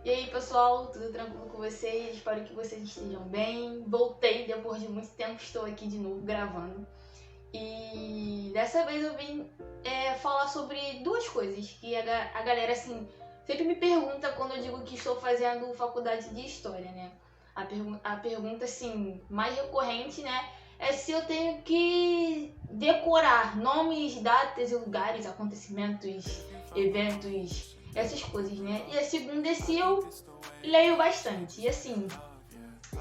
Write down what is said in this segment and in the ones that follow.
E aí pessoal, tudo tranquilo com vocês? Espero que vocês estejam bem. Voltei depois de muito tempo, estou aqui de novo gravando. E dessa vez eu vim falar sobre duas coisas que a galera assim sempre me pergunta quando eu digo que estou fazendo faculdade de História, né? A pergunta assim mais recorrente, né, é se eu tenho que decorar nomes, datas e lugares, acontecimentos, eventos, essas coisas, né? E a segunda é se eu leio bastante. E assim,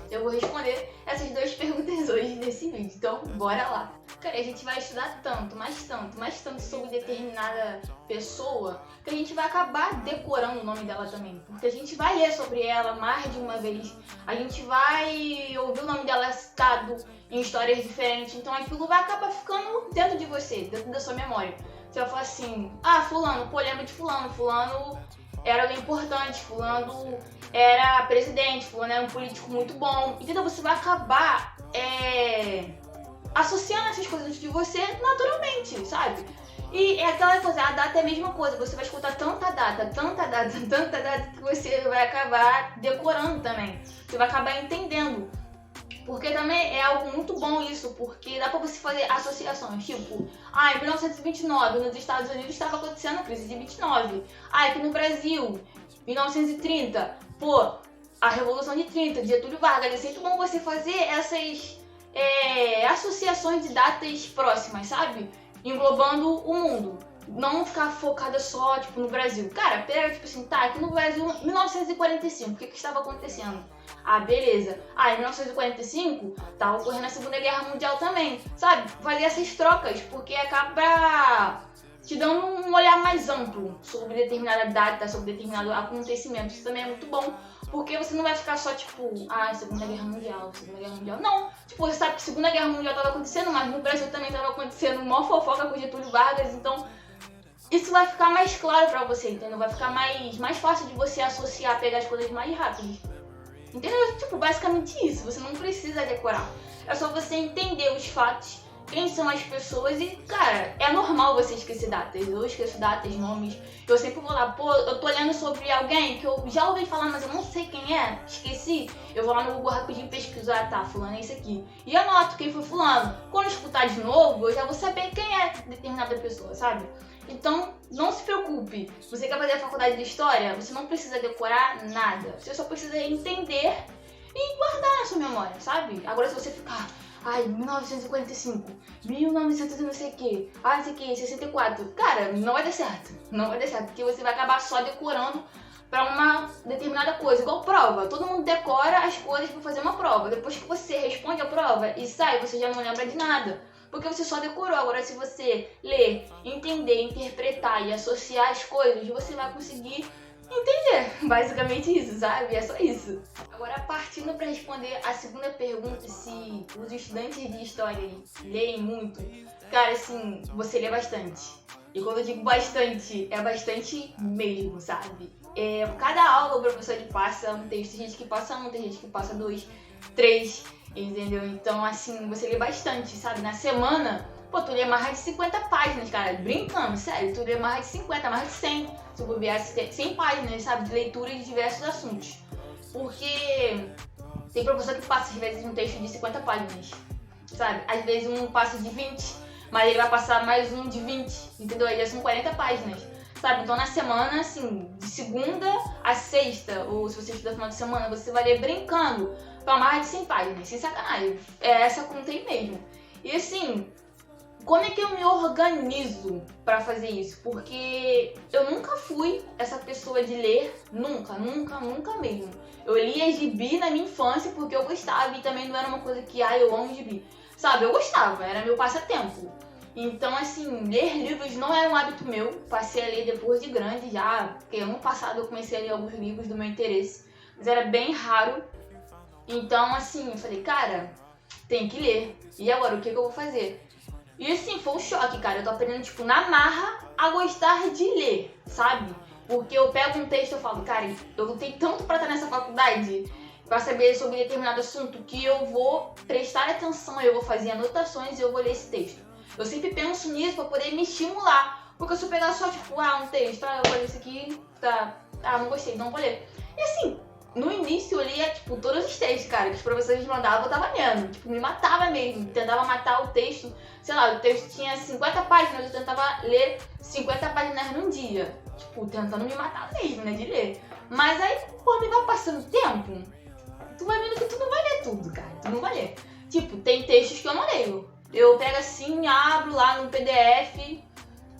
eu vou responder essas duas perguntas hoje nesse vídeo, então bora lá. Cara, a gente vai estudar tanto, mais tanto sobre determinada pessoa que a gente vai acabar decorando o nome dela também. Porque a gente vai ler sobre ela mais de uma vez, a gente vai ouvir o nome dela citado em histórias diferentes, então aquilo vai acabar ficando dentro de você, dentro da sua memória. Você vai falar assim, fulano, pô, lembra de fulano era alguém importante, fulano era presidente, fulano era um político muito bom. Entendeu? Você vai acabar associando essas coisas de você naturalmente, sabe? E é aquela coisa, a data é a mesma coisa, você vai escutar tanta data, que você vai acabar decorando também. Você vai acabar entendendo. Porque também é algo muito bom isso, porque dá pra você fazer associações, tipo, em 1929, nos Estados Unidos estava acontecendo a crise de 29. Aqui no Brasil, 1930, a Revolução de 30, de Getúlio Vargas. É sempre bom você fazer essas associações de datas próximas, sabe? Englobando o mundo. Não ficar focada só, tipo, no Brasil. Cara, pega, tipo assim, aqui no Brasil, 1945, o que estava acontecendo? Beleza. Em 1945, tava ocorrendo a Segunda Guerra Mundial também, sabe? Fazer essas trocas, porque acaba te dando um olhar mais amplo sobre determinada data, sobre determinado acontecimento. Isso também é muito bom, porque você não vai ficar só, tipo, Segunda Guerra Mundial. Não, tipo, você sabe que a Segunda Guerra Mundial tava acontecendo, mas no Brasil também tava acontecendo uma fofoca com Getúlio Vargas, então isso vai ficar mais claro pra você, entendeu? Vai ficar mais fácil de você associar, pegar as coisas mais rápido. Entendeu? Tipo, basicamente isso. Você não precisa decorar. É só você entender os fatos, quem são as pessoas e, cara, é normal você esquecer datas. Eu esqueço datas, nomes. Eu sempre vou lá, eu tô olhando sobre alguém que eu já ouvi falar, mas eu não sei quem é, esqueci. Eu vou lá no Google rapidinho pesquisar, fulano é esse aqui. E anoto quem foi fulano. Quando eu escutar de novo, eu já vou saber quem é determinada pessoa, sabe? Então, não se preocupe. Você quer fazer a faculdade de História? Você não precisa decorar nada. Você só precisa entender e guardar na sua memória, sabe? Agora, se você ficar, 1945, 1900 não sei o que, não sei o que, 64. Cara, não vai dar certo. Não vai dar certo, porque você vai acabar só decorando pra uma determinada coisa. Igual prova. Todo mundo decora as coisas pra fazer uma prova. Depois que você responde a prova e sai, você já não lembra de nada. Porque você só decorou. Agora, se você ler, entender, interpretar e associar as coisas, você vai conseguir entender. Basicamente isso, sabe? É só isso. Agora, partindo para responder a segunda pergunta, se os estudantes de História leem muito, cara, assim, você lê bastante. E quando eu digo bastante, é bastante mesmo, sabe? Cada aula o professor ele passa um texto. Tem gente que passa tem gente que passa 2, 3... Entendeu? Então, assim, você lê bastante, sabe? Na semana, tu lê mais de 50 páginas, cara. Brincando, sério. Tu lê mais de 50, mais de 100. Se eu bobear 100 páginas, sabe? De leitura de diversos assuntos. Porque tem professor que passa, às vezes, um texto de 50 páginas, sabe? Às vezes um passa de 20, mas ele vai passar mais um de 20, entendeu? Aí já são 40 páginas, sabe? Então, na semana, assim, de segunda a sexta, ou se você estuda no final de semana, você vai ler brincando pra mais de 100 páginas, sem sacanagem. Essa conta aí mesmo. E assim, como é que eu me organizo pra fazer isso? Porque eu nunca fui essa pessoa de ler, nunca mesmo. Eu lia gibi na minha infância porque eu gostava e também não era uma coisa que, eu amo gibi. Sabe, eu gostava, era meu passatempo. Então, assim, ler livros não era um hábito meu. Passei a ler depois de grande já, porque ano passado eu comecei a ler alguns livros do meu interesse, mas era bem raro. Então, assim, eu falei, cara, tem que ler. E agora, o que eu vou fazer? E assim, foi um choque, cara. Eu tô aprendendo, tipo, na marra a gostar de ler, sabe? Porque eu pego um texto e eu falo, cara, eu lutei tanto pra estar nessa faculdade, pra saber sobre determinado assunto, que eu vou prestar atenção, eu vou fazer anotações e eu vou ler esse texto. Eu sempre penso nisso pra poder me estimular. Porque se eu pegar só, tipo, um texto, eu vou ler isso aqui, tá... Ah, não gostei, não vou ler. E assim, no início eu lia, tipo, todos os textos, cara, que os professores mandavam, eu tava lendo. Tipo, me matava mesmo, tentava matar o texto. Sei lá, o texto tinha 50 páginas, eu tentava ler 50 páginas num dia. Tipo, tentando me matar mesmo, né, de ler. Mas aí, conforme vai passando o tempo, tu vai vendo que tu não vai ler tudo, cara. Tu não vai ler. Tipo, tem textos que eu não leio. Eu pego assim, abro lá no PDF,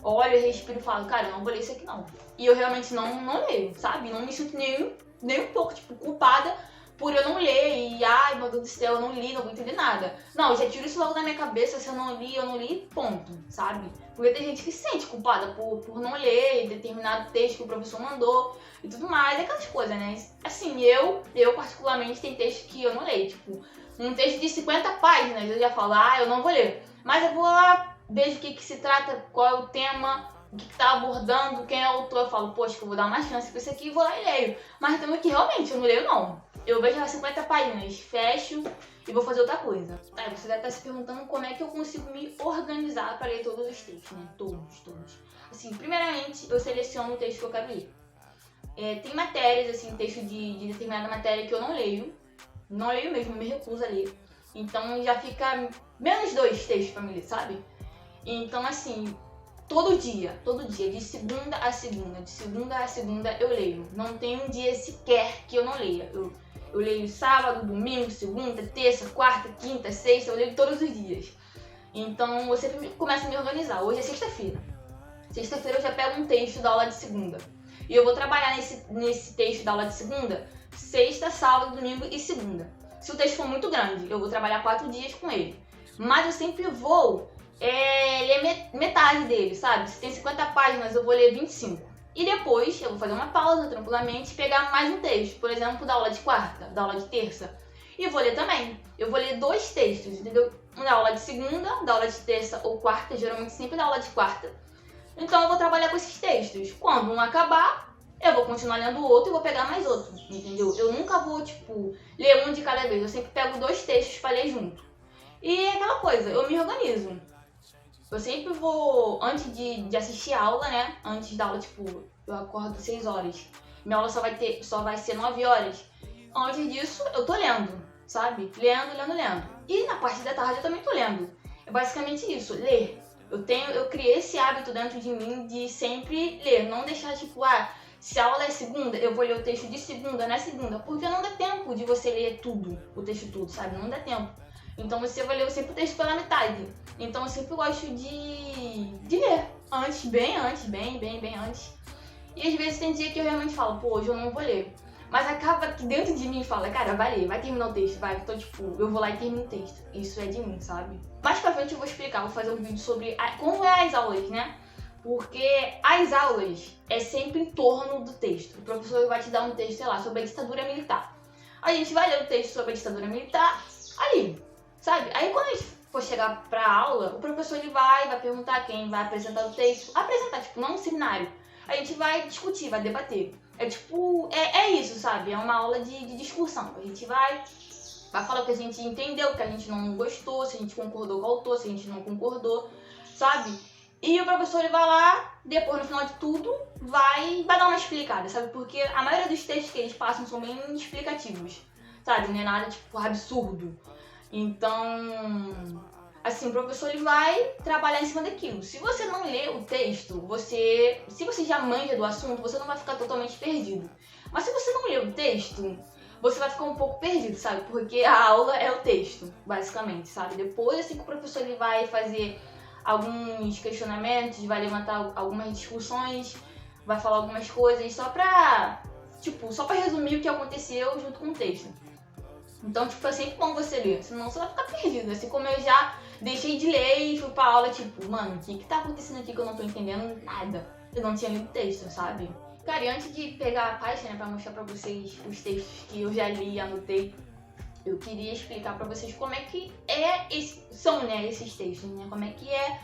olho, respiro e falo, cara, eu não vou ler isso aqui não. E eu realmente não leio, sabe? Não me sinto nem um pouco, tipo, culpada por eu não ler e, ai, meu Deus do céu, eu não li, não vou entender nada. Não, eu já tiro isso logo da minha cabeça, se eu não li, ponto, sabe? Porque tem gente que se sente culpada por não ler determinado texto que o professor mandou e tudo mais, aquelas coisas, né? Assim, eu particularmente, tem texto que eu não leio, tipo, um texto de 50 páginas, eu já falo, ah, eu não vou ler. Mas eu vou lá, vejo o que se trata, qual é o tema, o que tá abordando, quem é o autor, eu falo, poxa, que eu vou dar uma chance pra isso aqui e vou lá e leio. Mas tem um que realmente eu não leio, não. Eu vejo as 50 páginas, fecho e vou fazer outra coisa. Aí você deve estar se perguntando como é que eu consigo me organizar para ler todos os textos, né? Todos. Assim, primeiramente, eu seleciono o texto que eu quero ler. Tem matérias, assim, texto de determinada matéria que eu não leio. Não leio mesmo, me recuso a ler. Então já fica menos 2 textos pra me ler, sabe? Então, assim, todo dia, de segunda a segunda eu leio. Não tem um dia sequer que eu não leia. Eu leio sábado, domingo, segunda, terça, quarta, quinta, sexta, eu leio todos os dias. Então eu sempre começo a me organizar. Hoje é sexta-feira. Sexta-feira eu já pego um texto da aula de segunda. E eu vou trabalhar nesse texto da aula de segunda, sexta, sábado, domingo e segunda. Se o texto for muito grande, eu vou trabalhar 4 dias com ele. Mas eu sempre vou ler metade dele, sabe? Se tem 50 páginas, eu vou ler 25. E depois eu vou fazer uma pausa tranquilamente e pegar mais um texto, por exemplo, da aula de quarta, da aula de terça. E vou ler também. Eu vou ler 2 textos, entendeu? Um da aula de segunda, da aula de terça ou quarta, geralmente sempre da aula de quarta. Então eu vou trabalhar com esses textos. Quando um acabar, eu vou continuar lendo o outro e vou pegar mais outro, entendeu? Eu nunca vou, tipo, ler um de cada vez. Eu sempre pego 2 textos pra ler junto. E é aquela coisa, eu me organizo. Eu sempre vou, antes de assistir a aula, né? Antes da aula, tipo, eu acordo 6 horas. Minha aula só vai ser 9 horas. Antes disso, eu tô lendo, sabe? Lendo. E na parte da tarde eu também tô lendo. É basicamente isso, ler. Eu criei esse hábito dentro de mim de sempre ler. Não deixar, tipo, se a aula é segunda, eu vou ler o texto de segunda na segunda. Porque não dá tempo de você ler tudo, o texto tudo, sabe? Não dá tempo. Então você vai ler sempre o texto pela metade. Então eu sempre gosto de ler antes, bem antes. E às vezes tem dia que eu realmente falo, pô, hoje eu não vou ler. Mas acaba que dentro de mim fala, cara, vai ler, vai terminar o texto, vai. Então, tipo, eu vou lá e termino o texto. Isso é de mim, sabe? Mais pra frente eu vou explicar, vou fazer um vídeo sobre como é as aulas, né? Porque as aulas é sempre em torno do texto. O professor vai te dar um texto, sei lá, sobre a ditadura militar. A gente vai ler o texto sobre a ditadura militar ali, sabe? Aí quando a gente for chegar pra aula, o professor ele vai perguntar quem vai apresentar o texto. Apresentar, tipo, não um seminário. A gente vai discutir, vai debater. É tipo, é isso, sabe? É uma aula de discussão. A gente vai falar o que a gente entendeu, o que a gente não gostou, se a gente concordou com o autor, se a gente não concordou, sabe? E o professor ele vai lá, depois no final de tudo, vai dar uma explicada, sabe? Porque a maioria dos textos que eles passam são bem explicativos, sabe? Não é nada, tipo, absurdo. Então, assim, o professor ele vai trabalhar em cima daquilo. Se você não lê o texto, se você já manja do assunto, você não vai ficar totalmente perdido. Mas se você não lê o texto, você vai ficar um pouco perdido, sabe? Porque a aula é o texto, basicamente, sabe? Depois, assim que o professor ele vai fazer alguns questionamentos, vai levantar algumas discussões, vai falar algumas coisas só pra resumir o que aconteceu junto com o texto. Então, tipo, é sempre bom você ler, senão você vai ficar perdido. Assim como eu já deixei de ler e fui pra aula, tipo, mano, o que tá acontecendo aqui que eu não tô entendendo nada? Eu não tinha lido o texto, sabe? Cara, e antes de pegar a página, pra mostrar pra vocês os textos que eu já li e anotei, eu queria explicar pra vocês como é que são, né, esses textos, né? Como é que é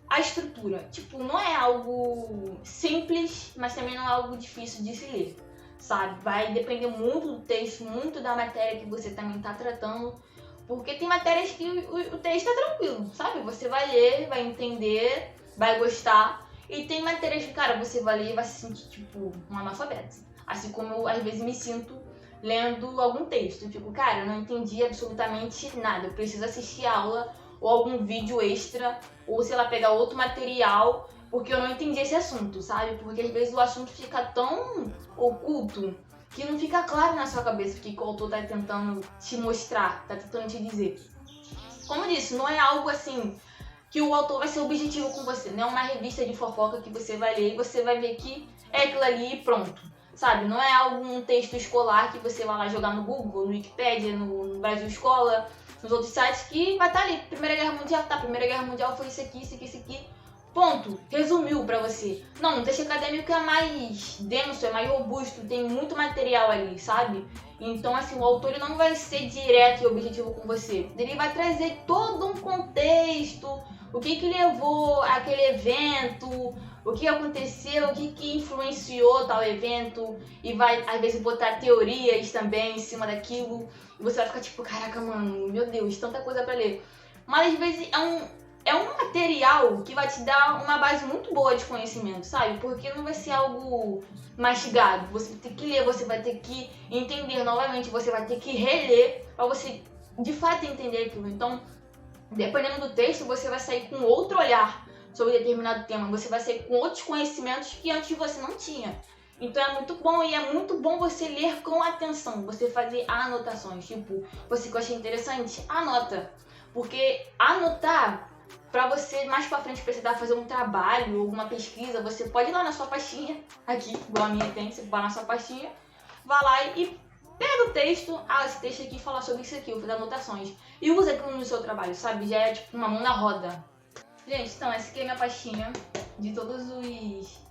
a estrutura. Tipo, não é algo simples, mas também não é algo difícil de se ler, sabe? Vai depender muito do texto, muito da matéria que você também tá tratando, porque tem matérias que o texto é tranquilo, sabe? Você vai ler, vai entender, vai gostar. E tem matérias que, cara, você vai ler e vai se sentir, tipo, um analfabeto. Assim como eu, às vezes, me sinto lendo algum texto. Eu fico, cara, eu não entendi absolutamente nada. Eu preciso assistir aula ou algum vídeo extra, ou sei lá, pegar outro material, porque eu não entendi esse assunto, sabe? Porque às vezes o assunto fica tão oculto que não fica claro na sua cabeça o que o autor tá tentando te mostrar, tá tentando te dizer. Como eu disse, não é algo assim que o autor vai ser objetivo com você, não é uma revista de fofoca que você vai ler e você vai ver que é aquilo ali e pronto, sabe? Não é algum texto escolar que você vai lá jogar no Google, no Wikipedia, no Brasil Escola, nos outros sites que vai estar ali. Primeira Guerra Mundial, tá, Primeira Guerra Mundial foi isso aqui, isso aqui, isso aqui. Ponto. Resumiu pra você. Não, o texto acadêmico é mais denso, é mais robusto, tem muito material ali, sabe? Então, assim, o autor não vai ser direto e objetivo com você. Ele vai trazer todo um contexto, o que levou aquele evento, o que aconteceu, o que influenciou tal evento, e vai, às vezes, botar teorias também em cima daquilo, e você vai ficar tipo, caraca, mano, meu Deus, tanta coisa pra ler. Mas, às vezes, é um material que vai te dar uma base muito boa de conhecimento, sabe? Porque não vai ser algo mastigado. Você vai ter que ler, você vai ter que entender novamente, você vai ter que reler pra você, de fato, entender aquilo. Então, dependendo do texto, você vai sair com outro olhar sobre determinado tema. Você vai sair com outros conhecimentos que antes você não tinha. Então é muito bom, e é muito bom você ler com atenção, você fazer anotações. Tipo, você que achei interessante, anota. Porque anotar, pra você mais pra frente precisar fazer um trabalho ou alguma pesquisa, você pode ir lá na sua pastinha, aqui, igual a minha tem, você vai na sua pastinha, vai lá e pega o texto, esse texto aqui fala sobre isso aqui, eu fiz anotações, e usa aquilo no seu trabalho, sabe? Já é tipo uma mão na roda. Gente, então essa aqui é a minha pastinha de todos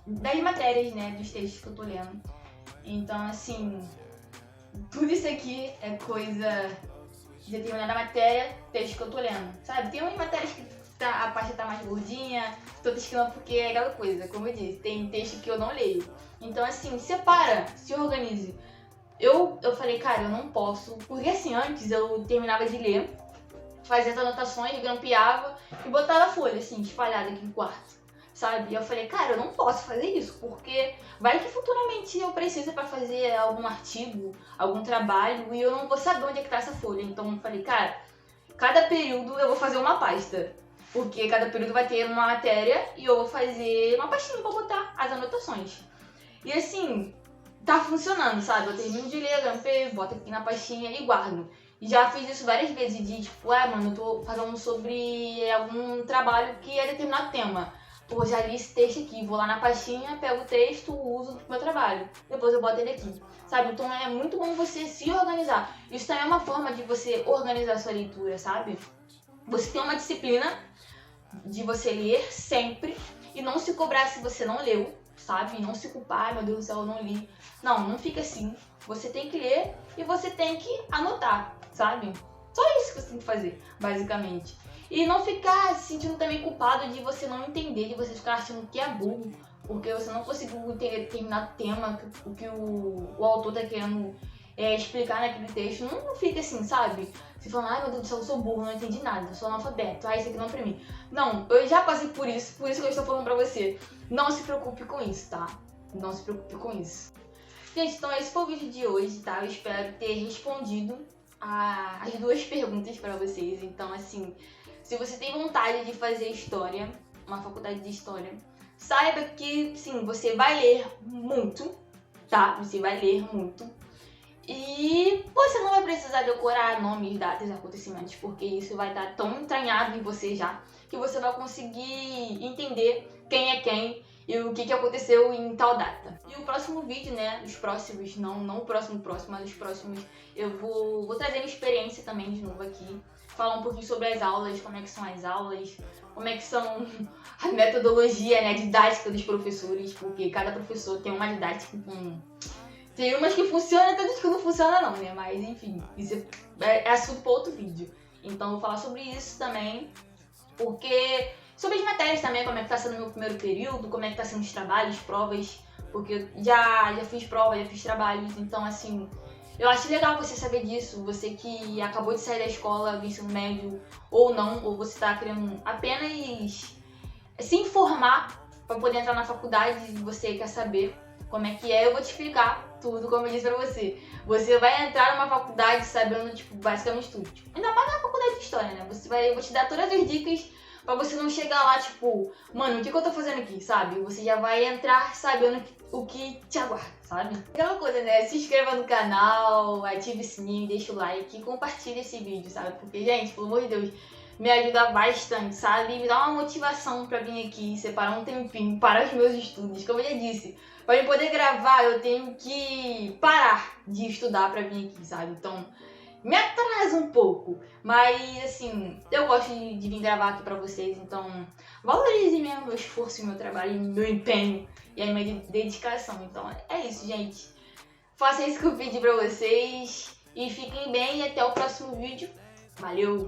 das matérias, né, dos textos que eu tô lendo. Então, assim, tudo isso aqui é coisa de determinada matéria, texto que eu tô lendo, sabe? Tem umas matérias que a pasta tá mais gordinha, tô testando porque é aquela coisa, como eu disse, tem texto que eu não leio. Então, assim, separa, se organize. Eu falei, cara, eu não posso, porque assim, antes eu terminava de ler, fazia as anotações, grampeava e botava a folha, assim, espalhada aqui no quarto, sabe? E eu falei, cara, eu não posso fazer isso, porque vai que futuramente eu preciso pra fazer algum artigo, algum trabalho, e eu não vou saber onde é que tá essa folha. Então eu falei, cara, cada período eu vou fazer uma pasta, porque cada período vai ter uma matéria e eu vou fazer uma pastinha pra botar as anotações. E assim, tá funcionando, sabe? Eu termino de ler, grampeio, boto aqui na pastinha e guardo. E já fiz isso várias vezes, de tipo, mano, eu tô falando sobre algum trabalho que é determinado tema. Pô, já li esse texto aqui, vou lá na pastinha, pego o texto, uso pro meu trabalho. Depois eu boto ele aqui, sabe? Então é muito bom você se organizar. Isso também é uma forma de você organizar a sua leitura, sabe? Você tem uma disciplina de você ler sempre e não se cobrar se você não leu, sabe? Não se culpar, meu Deus do céu, eu não li. Não fica assim. Você tem que ler e você tem que anotar, sabe? Só isso que você tem que fazer, basicamente. E não ficar se sentindo também culpado de você não entender, de você ficar achando que é burro, porque você não conseguiu entender determinado tema, o que o autor tá querendo explicar naquele texto. Não fica assim, sabe? Você falando, ai meu Deus do céu, eu sou burro, não entendi nada, eu sou analfabeto, isso aqui não é pra mim. Não, eu já passei por isso que eu estou falando pra você. Não se preocupe com isso, tá? Não se preocupe com isso. Gente, então esse foi o vídeo de hoje, tá? Eu espero ter respondido as duas perguntas pra vocês. Então, assim, se você tem vontade de fazer história, uma faculdade de história, saiba que, sim, você vai ler muito, tá? Você vai ler muito. E você não vai precisar decorar nomes, datas e acontecimentos, porque isso vai estar tão entranhado em você já, que você vai conseguir entender quem é quem e o que aconteceu em tal data. E o próximo vídeo, né, os próximos, não o próximo, mas os próximos, eu vou trazer minha experiência também de novo aqui, falar um pouquinho sobre as aulas, como é que são as aulas, como é que são a metodologia, né, didática dos professores, porque cada professor tem uma didática com... Tem umas que funcionam, tem outras que não funcionam não, né? Mas enfim, isso é assunto para outro vídeo. Então eu vou falar sobre isso também, porque... Sobre as matérias também, como é que tá sendo o meu primeiro período, como é que tá sendo os trabalhos, provas, porque eu já fiz prova, já fiz trabalhos, então assim... Eu acho legal você saber disso, você que acabou de sair da escola, do ensino médio, ou não, ou você tá querendo apenas se informar para poder entrar na faculdade e você quer saber como é que é, eu vou te explicar tudo, como eu disse pra você. Você vai entrar numa faculdade sabendo, tipo, basicamente tudo. Tipo, ainda mais na faculdade de história, né? Eu vou te dar todas as dicas pra você não chegar lá, tipo, mano, o que eu tô fazendo aqui, sabe? Você já vai entrar sabendo o que te aguarda, sabe? Aquela coisa, né? Se inscreva no canal, ative o sininho, deixa o like e compartilhe esse vídeo, sabe? Porque, gente, pelo amor de Deus, me ajuda bastante, sabe? Me dá uma motivação pra vir aqui, separar um tempinho para os meus estudos. Como eu já disse, para eu poder gravar, eu tenho que parar de estudar pra vir aqui, sabe? Então, me atrasa um pouco, mas assim, eu gosto de vir gravar aqui pra vocês, então valorize mesmo meu esforço, meu trabalho, meu empenho e a minha dedicação. Então é isso, gente. Faça isso que eu pedi pra vocês e fiquem bem e até o próximo vídeo. Valeu!